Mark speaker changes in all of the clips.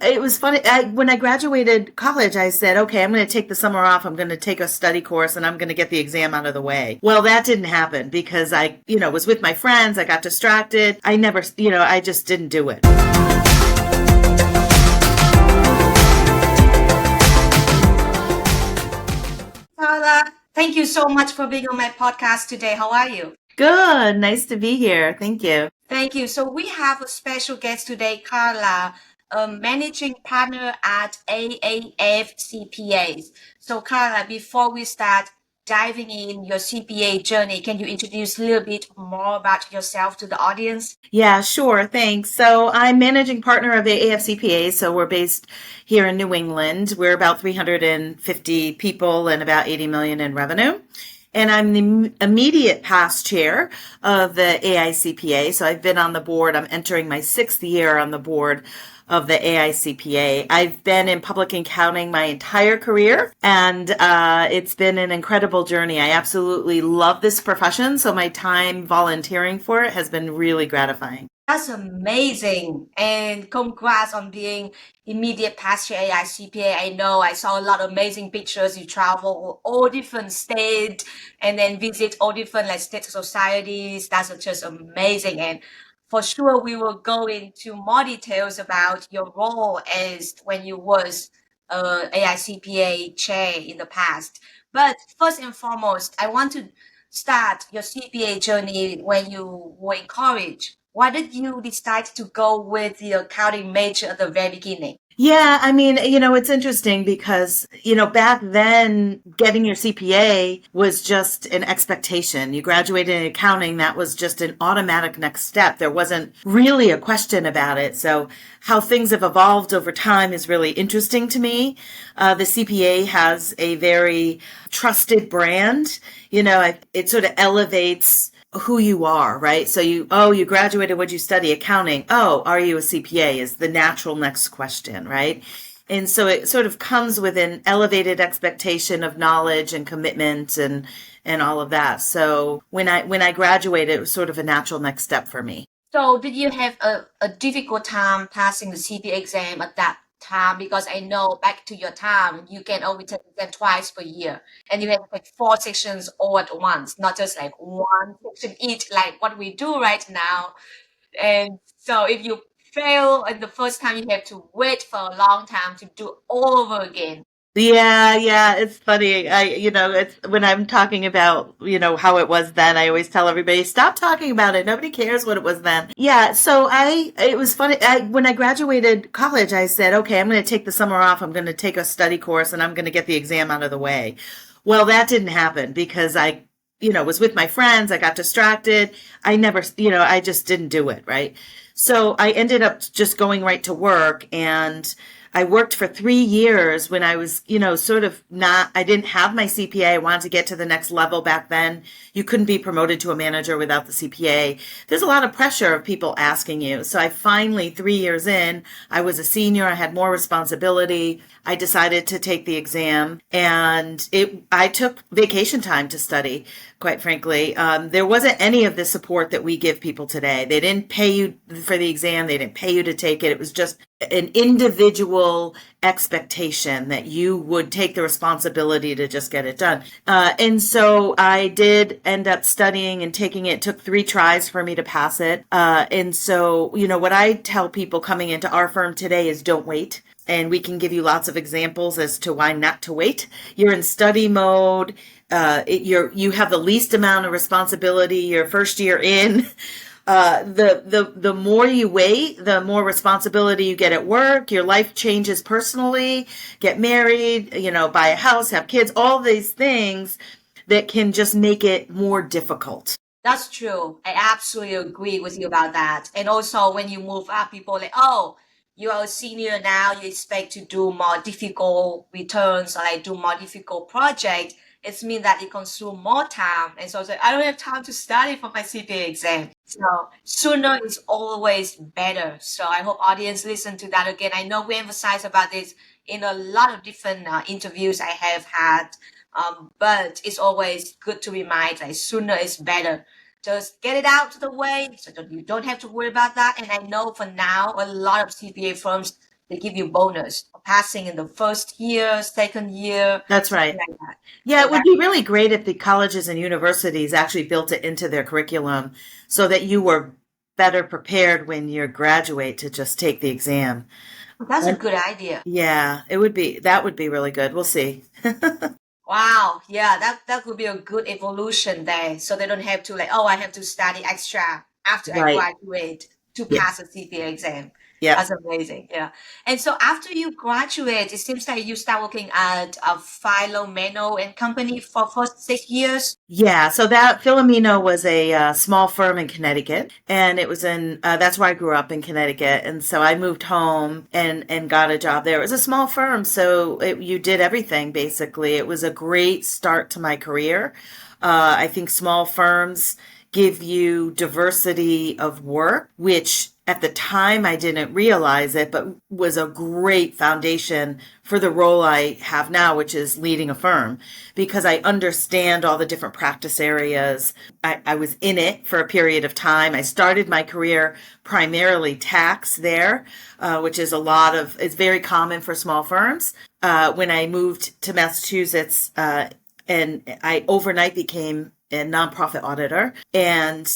Speaker 1: it was funny. When I graduated college, I said, okay, I'm going to take the summer off. I'm going to take a study course and I'm going to get the exam out of the way. Well, that didn't happen because I, was with my friends. I got distracted. I never, I just didn't do it.
Speaker 2: Carla, thank you so much for being on my podcast today. How are you?
Speaker 1: Good. Nice to be here. Thank you.
Speaker 2: Thank you. So we have a special guest today, Carla, a managing partner at AAF CPAs. So Carla, before we start diving in your CPA journey, can you introduce a little bit more about yourself to the audience?
Speaker 1: Yeah, sure. Thanks. So I'm managing partner of the AFCPA. So we're based here in New England. We're about 350 people and about 80 million in revenue. And I'm the immediate past chair of the AICPA. So I've been on the board. I'm entering my 6th year on the board of the AICPA. I've been in public accounting my entire career, and it's been an incredible journey. I absolutely love this profession, so my time volunteering for it has been really gratifying.
Speaker 2: That's amazing. And congrats on being immediate past your AI CPA. I know I saw a lot of amazing pictures. You travel all different states and then visit all different like state societies. That's just amazing. And for sure, we will go into more details about your role as when you was AI CPA chair in the past. But first and foremost, I want to start your CPA journey when you were in college. Why did you decide to go with the accounting major at the very beginning?
Speaker 1: Yeah, I mean, it's interesting because, back then getting your CPA was just an expectation. You graduated in accounting, that was just an automatic next step. There wasn't really a question about it. So how things have evolved over time is really interesting to me. The CPA has a very trusted brand. It sort of elevates who you are, right? So you graduated, what'd you study? Accounting. Oh, are you a CPA is the natural next question, right? And so it sort of comes with an elevated expectation of knowledge and commitment and all of that. So when I graduated, it was sort of a natural next step for me.
Speaker 2: So did you have a difficult time passing the CPA exam at that time? Because I know back to your time, you can only take exam twice per year. And you have like 4 sections all at once, not just like one section each, like what we do right now. And so if you fail in the first time, you have to wait for a long time to do all over again.
Speaker 1: Yeah, it's funny. It's when I'm talking about, how it was then, I always tell everybody, stop talking about it. Nobody cares what it was then. Yeah, so it was funny. When I graduated college, I said, okay, I'm going to take the summer off. I'm going to take a study course and I'm going to get the exam out of the way. Well, that didn't happen because I was with my friends. I got distracted. I never, I just didn't do it. Right. So I ended up just going right to work, and I worked for 3 years when I was, sort of I didn't have my CPA. I wanted to get to the next level back then. You couldn't be promoted to a manager without the CPA. There's a lot of pressure of people asking you. So I finally, 3 years in, I was a senior. I had more responsibility. I decided to take the exam, and I took vacation time to study, quite frankly. There wasn't any of the support that we give people today. They didn't pay you for the exam. They didn't pay you to take it. It was just an individual expectation that you would take the responsibility to just get it done. And so I did end up studying and taking it. It took 3 tries for me to pass it. And so, what I tell people coming into our firm today is don't wait. And we can give you lots of examples as to why not to wait. You're in study mode. You have the least amount of responsibility your first year in. The more you wait, the more responsibility you get at work. Your life changes personally. Get married, buy a house, have kids. All these things that can just make it more difficult.
Speaker 2: That's true. I absolutely agree with you about that. And also, when you move up, people are like, oh, you are a senior now, you expect to do more difficult returns or like do more difficult project. It means that it consume more time. And so it's like, I don't have time to study for my CPA exam. So sooner is always better. So I hope audience listen to that again. I know we emphasize about this in a lot of different interviews I have had. But it's always good to remind like sooner is better. Just get it out to the way so that you don't have to worry about that. And I know for now, a lot of CPA firms they give you bonus for passing in the first year, second year,
Speaker 1: That's
Speaker 2: something
Speaker 1: right.
Speaker 2: like that.
Speaker 1: Yeah,
Speaker 2: So
Speaker 1: it would
Speaker 2: that
Speaker 1: be really great if the colleges and universities actually built it into their curriculum so that you were better prepared when you graduate to just take the exam.
Speaker 2: that's a
Speaker 1: And
Speaker 2: good idea.
Speaker 1: yeah, that would be really good. We'll see.
Speaker 2: Wow, yeah, that would be a good evolution there. So they don't have to like, oh, I have to study extra after I
Speaker 1: Right.
Speaker 2: graduate to
Speaker 1: Yeah.
Speaker 2: pass a CPA exam.
Speaker 1: Yep.
Speaker 2: That's amazing. Yeah. And so after you graduate, it seems like you start working at a Philomeno and Company for first 6 years.
Speaker 1: Yeah, so that Filomeno was a small firm in Connecticut, and it was in that's where I grew up in Connecticut, and so I moved home and got a job there. It was a small firm, so you did everything basically. It was a great start to my career. I think small firms give you diversity of work, which at the time I didn't realize it, but was a great foundation for the role I have now, which is leading a firm, because I understand all the different practice areas. I was in it for a period of time. I started my career primarily tax there, which is it's very common for small firms. When I moved to Massachusetts, and I overnight became a nonprofit auditor, and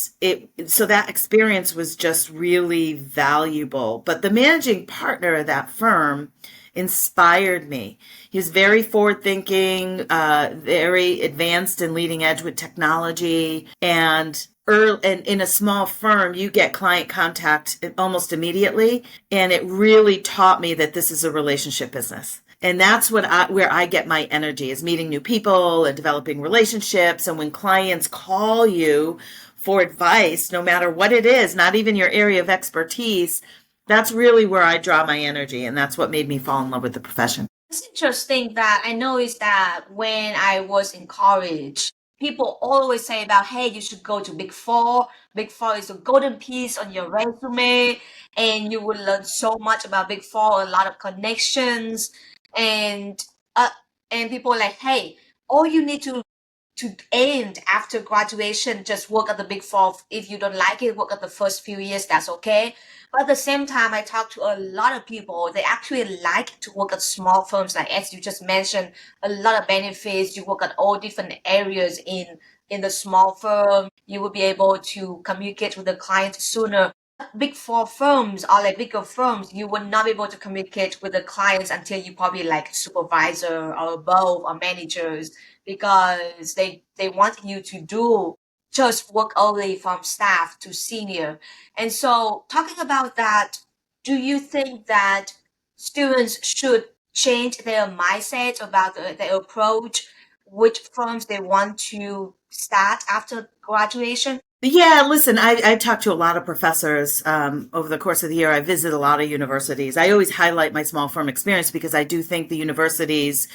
Speaker 1: so that experience was just really valuable. But the managing partner of that firm inspired me. He was very forward thinking, very advanced and leading edge with technology, and in a small firm, you get client contact almost immediately, and it really taught me that this is a relationship business. And that's where I get my energy, is meeting new people and developing relationships. And when clients call you for advice, no matter what it is, not even your area of expertise, that's really where I draw my energy. And that's what made me fall in love with the profession.
Speaker 2: It's interesting that I noticed that when I was in college, people always say about, hey, you should go to Big Four. Big Four is a golden piece on your resume, and you will learn so much about Big Four, a lot of connections, and uh, and people are like, hey, all you need to end after graduation, just work at the Big Four. If you don't like it, work at the first few years, that's okay. But at the same time, I talk to a lot of people. They actually like to work at small firms, like as you just mentioned, a lot of benefits. You work at all different areas in the small firm. You will be able to communicate with the client sooner. Big Four firms or like bigger firms, you will not be able to communicate with the clients until you probably like supervisor or above or managers, because they want you to do just work only from staff to senior. And so talking about that, do you think that students should change their mindset about their approach, which firms they want to start after graduation?
Speaker 1: Yeah, listen, I talked to a lot of professors over the course of the year. I visit a lot of universities. I always highlight my small firm experience because I do think the universities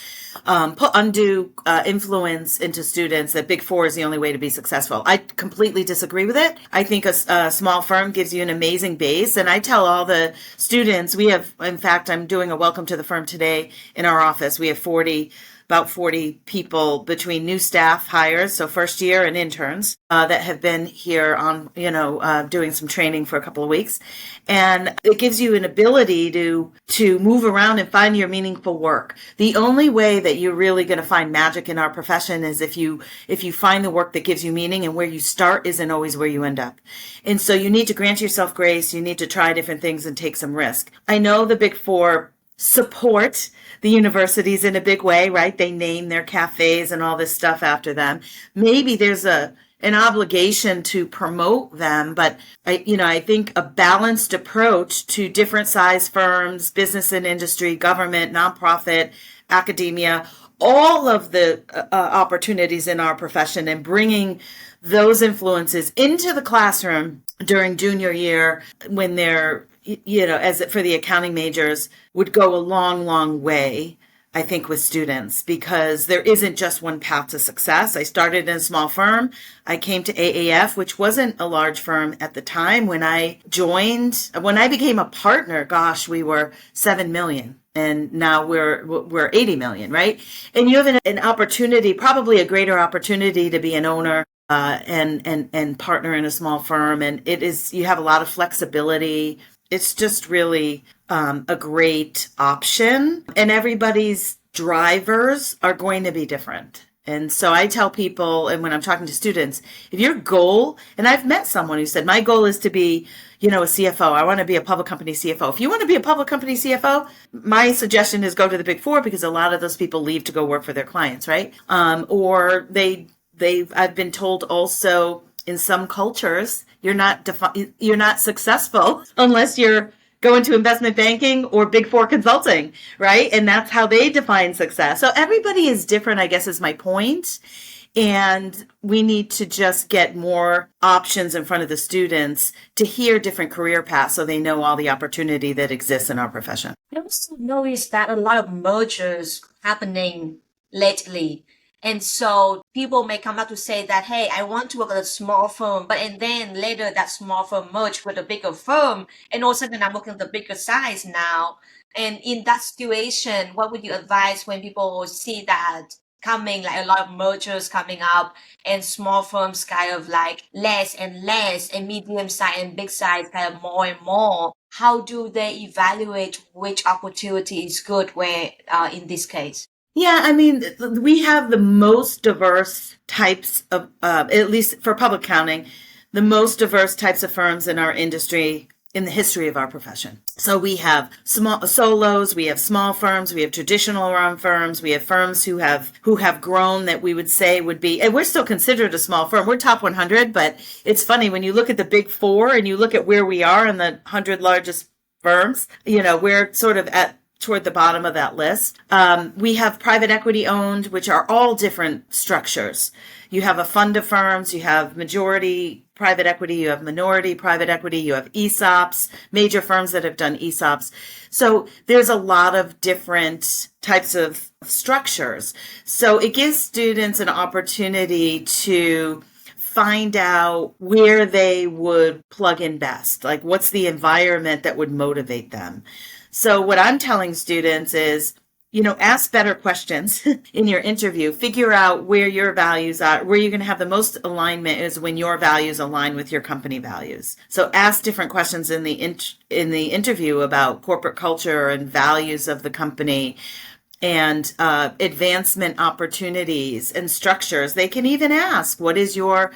Speaker 1: put undue influence into students that Big Four is the only way to be successful. I completely disagree with it. I think a small firm gives you an amazing base. And I tell all the students, in fact, I'm doing a welcome to the firm today in our office. We have about 40 people between new staff hires, so first year, and interns that have been here on, doing some training for a couple of weeks. And it gives you an ability to move around and find your meaningful work. The only way that you're really going to find magic in our profession is if you find the work that gives you meaning, and where you start isn't always where you end up. And so you need to grant yourself grace. You need to try different things and take some risk. I know the Big Four support the universities in a big way, right? They name their cafes and all this stuff after them. Maybe there's an obligation to promote them, but I think a balanced approach to different size firms, business and industry, government, nonprofit, academia, all of the opportunities in our profession, and bringing those influences into the classroom during junior year when they're as for the accounting majors, would go a long, long way, I think, with students, because there isn't just one path to success. I started in a small firm. I came to AAF, which wasn't a large firm at the time when I joined. When I became a partner, gosh, we were 7 million. And now we're 80 million, right? And you have an opportunity, probably a greater opportunity, to be an owner and partner in a small firm. And you have a lot of flexibility. it's just really a great option. And everybody's drivers are going to be different. And so I tell people, and when I'm talking to students, if your goal, and I've met someone who said, my goal is to be, a CFO. I want to be a public company CFO. If you want to be a public company CFO, my suggestion is go to the Big Four, because a lot of those people leave to go work for their clients, right? Or I've been told also, in some cultures, you're not successful unless you're going to investment banking or Big Four consulting, right? And that's how they define success. So everybody is different, I guess, is my point. And we need to just get more options in front of the students to hear different career paths so they know all the opportunity that exists in our profession.
Speaker 2: I also noticed that a lot of mergers happening lately. And so people may come up to say that, hey, I want to work at a small firm, and then later that small firm merged with a bigger firm, and all of a sudden I'm working at the bigger size now. And in that situation, what would you advise when people see that coming, like a lot of mergers coming up and small firms kind of like less and less, and medium size and big size kind of more and more? How do they evaluate which opportunity is good where in this case?
Speaker 1: Yeah, I mean, we have the most diverse types of, at least for public accounting, the most diverse types of firms in our industry in the history of our profession. So we have small solos, we have small firms, we have traditional run firms, we have firms who have grown that we would say would be, and we're still considered a small firm. We're top 100, but it's funny when you look at the Big Four and you look at where we are in the 100 largest firms, we're sort of toward the bottom of that list. We have private equity owned, which are all different structures. You have a fund of firms, you have majority private equity, you have minority private equity, you have ESOPs, major firms that have done ESOPs. So there's a lot of different types of structures. So it gives students an opportunity to find out where they would plug in best. Like, what's the environment that would motivate them? So what I'm telling students is, ask better questions in your interview. Figure out where your values are, where you're going to have the most alignment is when your values align with your company values. So ask different questions in the interview about corporate culture and values of the company, and advancement opportunities and structures. They can even ask, what is your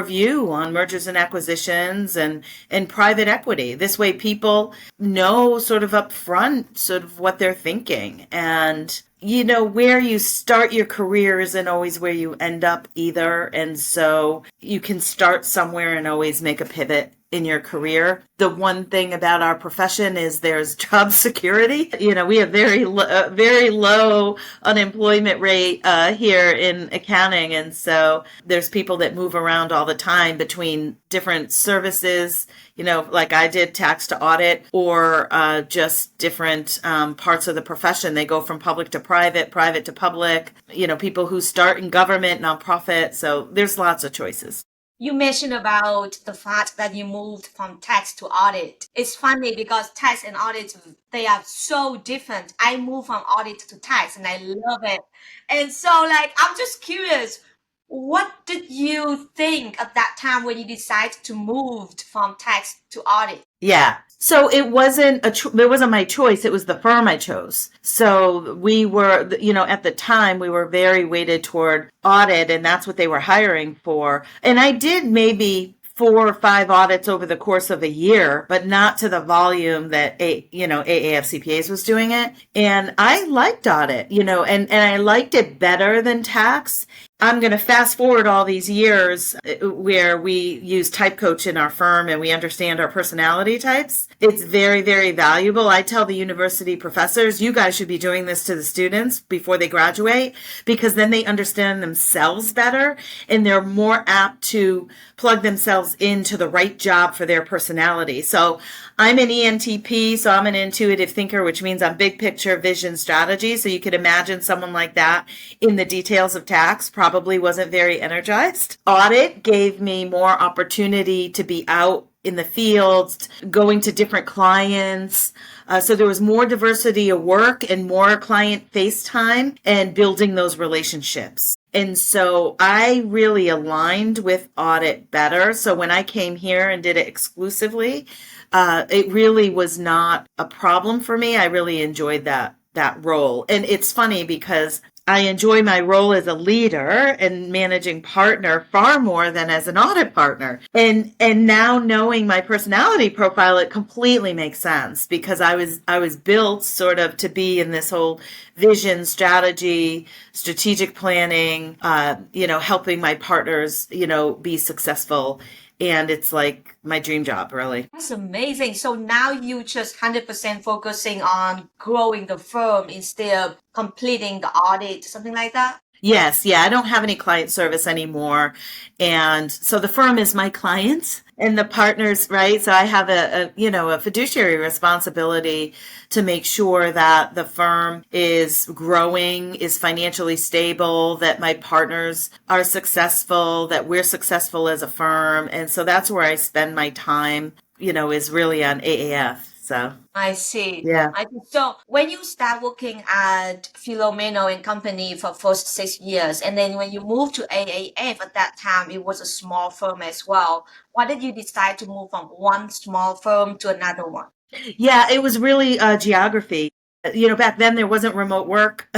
Speaker 1: view on mergers and acquisitions and private equity? This way people know sort of up front sort of what they're thinking. And where you start your career isn't always where you end up either. And so you can start somewhere and always make a pivot in your career. The one thing about our profession is there's job security. We have very low unemployment rate here in accounting. And so there's people that move around all the time between different services, like I did tax to audit, or just different parts of the profession. They go from public to private to public, people who start in government, nonprofit. So there's lots of choices.
Speaker 2: You mentioned about the fact that you moved from tax to audit. It's funny because tax and audit, they are so different. I moved from audit to tax and I love it. And so I'm just curious, what did you think at that time when you decided to move from tax to audit?
Speaker 1: Yeah. So it wasn't it wasn't my choice. It was the firm I chose. So we were, at the time we were very weighted toward audit, and that's what they were hiring for. And I did maybe 4 or 5 audits over the course of a year, but not to the volume that AAF CPAs was doing it. And I liked audit, and I liked it better than tax. I'm going to fast forward all these years where we use type coach in our firm and we understand our personality types. It's very, very valuable. I tell the university professors, you guys should be doing this to the students before they graduate, because then they understand themselves better and they're more apt to plug themselves into the right job for their personality. So I'm an ENTP, so I'm an intuitive thinker, which means I'm big picture, vision, strategy. So you could imagine someone like that in the details of tax probably wasn't very energized. Audit gave me more opportunity to be out in the fields, going to different clients. So there was more diversity of work and more client face time and building those relationships. And so I really aligned with audit better. So when I came here and did it exclusively, it really was not a problem for me. I really enjoyed that role. And it's funny because I enjoy my role as a leader and managing partner far more than as an audit partner. And now knowing my personality profile, it completely makes sense because I was built sort of to be in this whole vision, strategy, strategic planning, helping my partners, be successful. And it's like my dream job, really.
Speaker 2: That's amazing. So now you just 100% focusing on growing the firm instead of completing the audit, something like that?
Speaker 1: Yes, yeah, I don't have any client service anymore. And so the firm is my clients and the partners, right? So I have a fiduciary responsibility to make sure that the firm is growing, is financially stable, that my partners are successful, that we're successful as a firm. And so that's where I spend my time, is really on AAF. So,
Speaker 2: I see.
Speaker 1: yeah.
Speaker 2: I see. So when you start working at Filomeno and Company for first 6 years, and then when you moved to AAF at that time, it was a small firm as well. Why did you decide to move from one small firm to another one?
Speaker 1: Yeah, it was really geography. Back then there wasn't remote work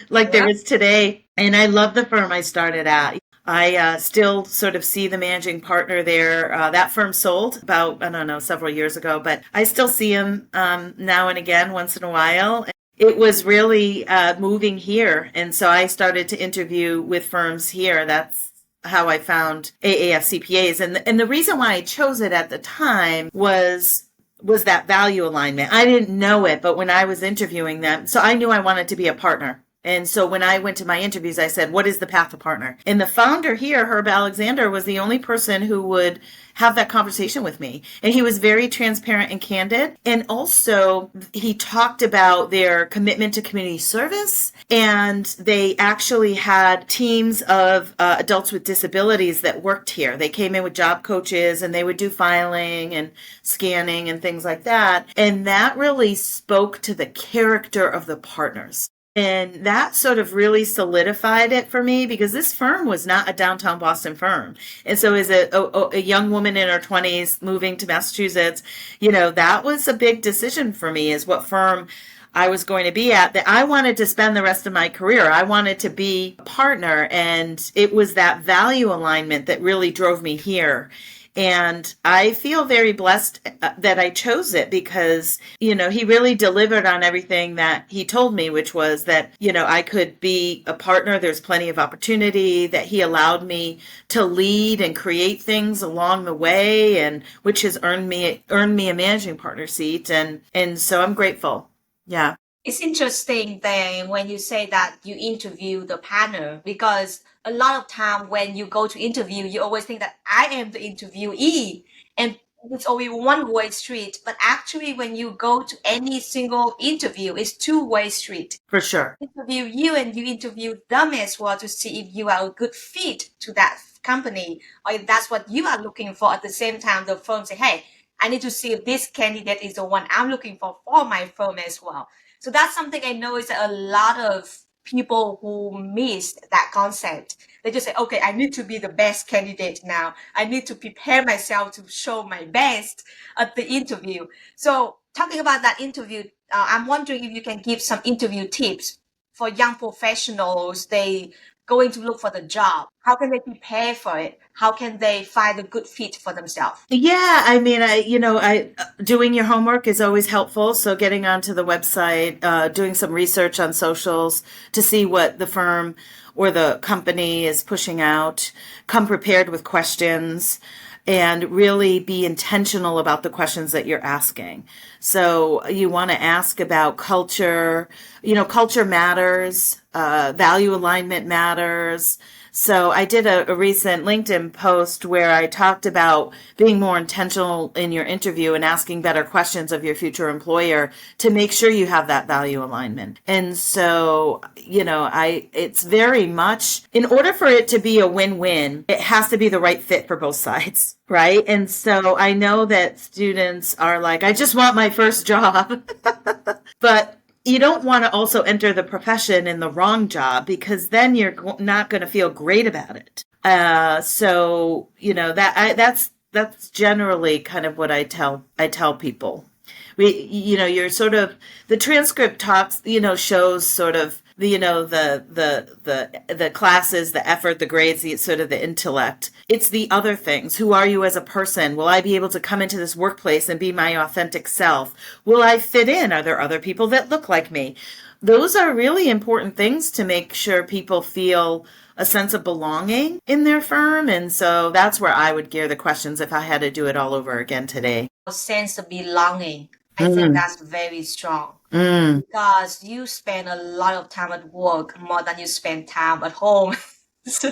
Speaker 1: like there
Speaker 2: Yeah.
Speaker 1: is today. And I love the firm I started at. I still sort of see the managing partner there. That firm sold about, I don't know, several years ago, but I still see him now and again, once in a while. It was really moving here. And so I started to interview with firms here. That's how I found AAF CPAs. And the reason why I chose it at the time was that value alignment. I didn't know it, but when I was interviewing them, so I knew I wanted to be a partner. And so when I went to my interviews, I said, what is the path to partner? And the founder here, Herb Alexander, was the only person who would have that conversation with me. And he was very transparent and candid. And also he talked about their commitment to community service. And they actually had teams of adults with disabilities that worked here. They came in with job coaches and they would do filing and scanning and things like that. And that really spoke to the character of the partners. And that sort of really solidified it for me because this firm was not a downtown Boston firm. And so as a young woman in her 20s moving to Massachusetts, that was a big decision for me is what firm I was going to be at, that I wanted to spend the rest of my career. I wanted to be a partner. And it was that value alignment that really drove me here. And I feel very blessed that I chose it because, he really delivered on everything that he told me, which was that, I could be a partner. There's plenty of opportunity, that he allowed me to lead and create things along the way, and which has earned me a managing partner seat. And so I'm grateful. Yeah.
Speaker 2: It's interesting then when you say that you interview the panel because a lot of time when you go to interview, you always think that I am the interviewee and it's only one-way street. But actually, when you go to any single interview, it's two-way street.
Speaker 1: For sure.
Speaker 2: Interview you and you interview them as well to see if you are a good fit to that company or if that's what you are looking for. At the same time, the firm say, hey, I need to see if this candidate is the one I'm looking for my firm as well. So that's something I know is a lot of people who missed that concept. They just say, okay, I need to be the best candidate now. I need to prepare myself to show my best at the interview. So talking about that interview, I'm wondering if you can give some interview tips for young professionals. They going to look for the job. How can they prepare for it? How can they find a good fit for themselves?
Speaker 1: Yeah, I mean, I doing your homework is always helpful. So getting onto the website, doing some research on socials to see what the firm or the company is pushing out. Come prepared with questions and really be intentional about the questions that you're asking. So you want to ask about culture. Culture matters. Value alignment matters. So I did a recent LinkedIn post where I talked about being more intentional in your interview and asking better questions of your future employer to make sure you have that value alignment. And so, it's very much, in order for it to be a win-win, it has to be the right fit for both sides, right? And so I know that students are like, I just want my first job, but you don't want to also enter the profession in the wrong job because then you're not going to feel great about it. That's that's generally kind of what I tell people. You're sort of, the transcript talks, shows sort of the classes, the effort, the grades, the sort of the intellect. It's the other things. Who are you as a person? Will I be able to come into this workplace and be my authentic self? Will I fit in? Are there other people that look like me? Those are really important things to make sure people feel a sense of belonging in their firm. And so that's where I would gear the questions if I had to do it all over again today.
Speaker 2: A sense of belonging. I think
Speaker 1: Mm,
Speaker 2: that's very strong
Speaker 1: mm.
Speaker 2: because you spend a lot of time at work more than you spend time at home. So,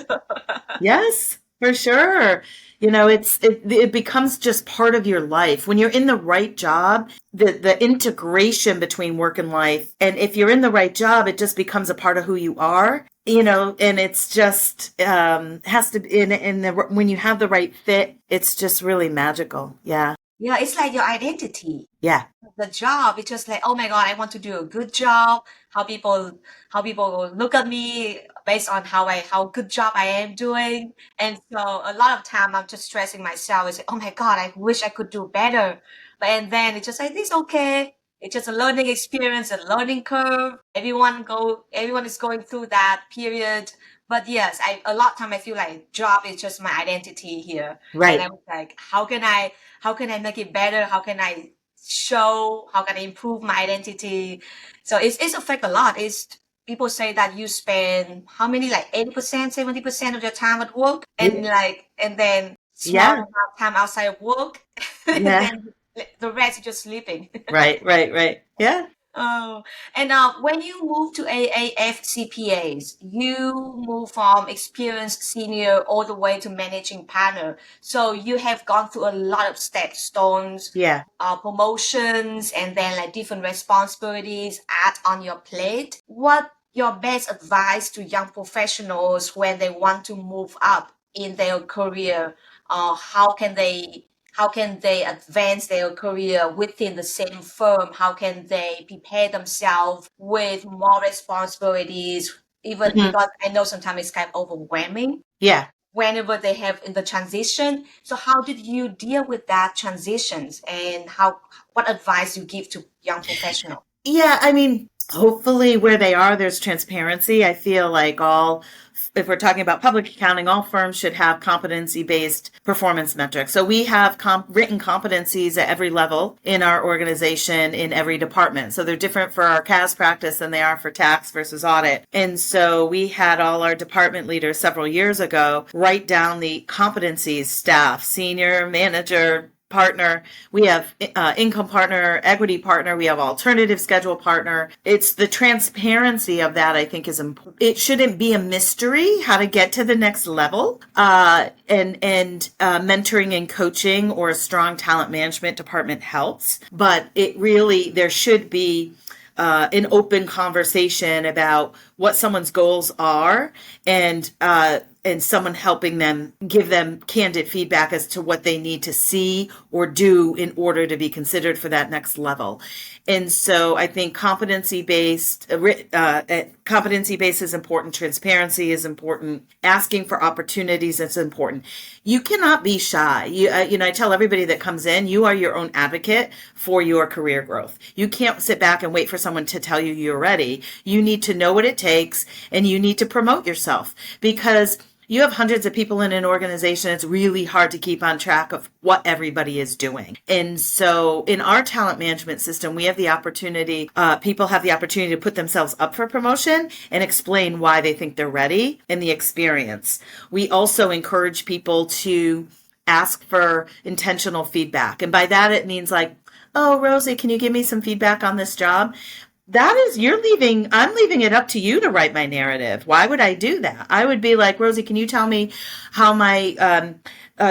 Speaker 1: Yes, for sure. It becomes just part of your life. When you're in the right job, the integration between work and life, and if you're in the right job, it just becomes a part of who you are. And it's just has to be when you have the right fit, it's just really magical. Yeah.
Speaker 2: yeah, it's like your identity.
Speaker 1: Yeah.
Speaker 2: The job, it's just like, oh my God, I want to do a good job. How people look at me based on how good job I am doing. And so a lot of time I'm just stressing myself and say, oh my God, I wish I could do better. But and then it's just like, it's okay. It's just a learning experience, a learning curve. Everyone is going through that period. But yes, a lot of time I feel like job is just my identity here. And I
Speaker 1: Right.
Speaker 2: was like, how can I make it better? How can I improve my identity? So it's affect a lot. It's people say that you spend how many, like 80%, 70% of your time at work, and
Speaker 1: Yeah.
Speaker 2: then small
Speaker 1: Yeah.
Speaker 2: amount of time outside of work, and
Speaker 1: Yeah.
Speaker 2: then the rest is just sleeping.
Speaker 1: Right. Right. Right. Yeah.
Speaker 2: Oh, and when you move to AAF CPAs, you move from experienced senior all the way to managing partner. So you have gone through a lot of steps, stones,
Speaker 1: Yeah.
Speaker 2: promotions, and then like different responsibilities add on your plate. What your best advice to young professionals when they want to move up in their career? How can they advance their career within the same firm? How can they prepare themselves with more responsibilities? Even
Speaker 1: Mhm.
Speaker 2: because I know sometimes it's kind of overwhelming
Speaker 1: Yeah.
Speaker 2: whenever they have in the transition. So how did you deal with that transitions, and what advice you give to young professionals?
Speaker 1: Yeah, I mean, hopefully where they are, there's transparency. I feel like if we're talking about public accounting, all firms should have competency-based performance metrics. So we have written competencies at every level in our organization, in every department. So they're different for our CAS practice than they are for tax versus audit. And so we had all our department leaders several years ago write down the competencies: staff, senior, manager, partner. We have income partner, equity partner. We have alternative schedule partner. It's the transparency of that, I think, is important. It shouldn't be a mystery how to get to the next level. And mentoring and coaching or a strong talent management department helps. But there should be an open conversation about what someone's goals are, and someone helping them, give them candid feedback as to what they need to see or do in order to be considered for that next level. And so I think competency-based is important. Transparency is important. Asking for opportunities is important. You cannot be shy. I tell everybody that comes in, you are your own advocate for your career growth. You can't sit back and wait for someone to tell you you're ready. You need to know what it takes, and you need to promote yourself, because you have hundreds of people in an organization. It's really hard to keep on track of what everybody is doing. And so in our talent management system, we have the opportunity, people have the opportunity to put themselves up for promotion and explain why they think they're ready and the experience. We also encourage people to ask for intentional feedback. And by that, it means like, oh, Rosie, can you give me some feedback on this job? I'm leaving it up to you to write my narrative. Why would I do that? I would be like, Rosie, can you tell me how my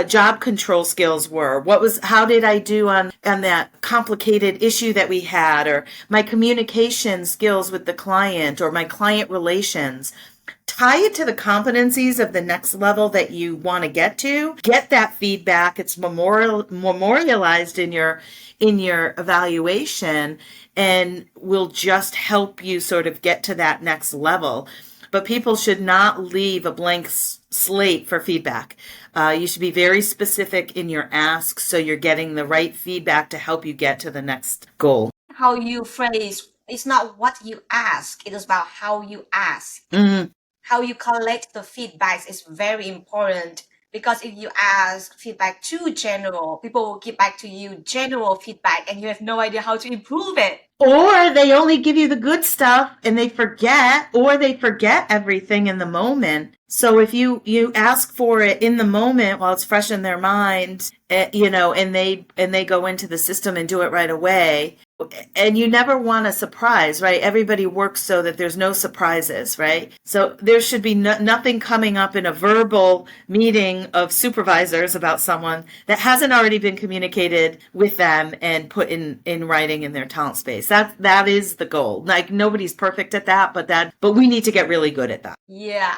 Speaker 1: job control skills were? How did I do on that complicated issue that we had, or my communication skills with the client, or my client relations? Tie it to the competencies of the next level that you want to get to. Get that feedback. It's memorialized in your evaluation, and will just help you sort of get to that next level. But people should not leave a blank slate for feedback. You should be very specific in your asks so you're getting the right feedback to help you get to the next goal.
Speaker 2: How you phrase, it's not what you ask, it is about how you ask.
Speaker 1: Mm-hmm.
Speaker 2: How you collect the feedbacks is very important, because if you ask feedback too general, people will give back to you general feedback and you have no idea how to improve it.
Speaker 1: Or they only give you the good stuff and they forget, or they forget everything in the moment. So if you ask for it in the moment while it's fresh in their mind, you know, and they go into the system and do it right away, and you never want a surprise, right? Everybody works so that there's no surprises, right? So there should be nothing coming up in a verbal meeting of supervisors about someone that hasn't already been communicated with them and put in writing in their talent space. That is the goal. Like, nobody's perfect at that, but we need to get really good at that.
Speaker 2: Yeah.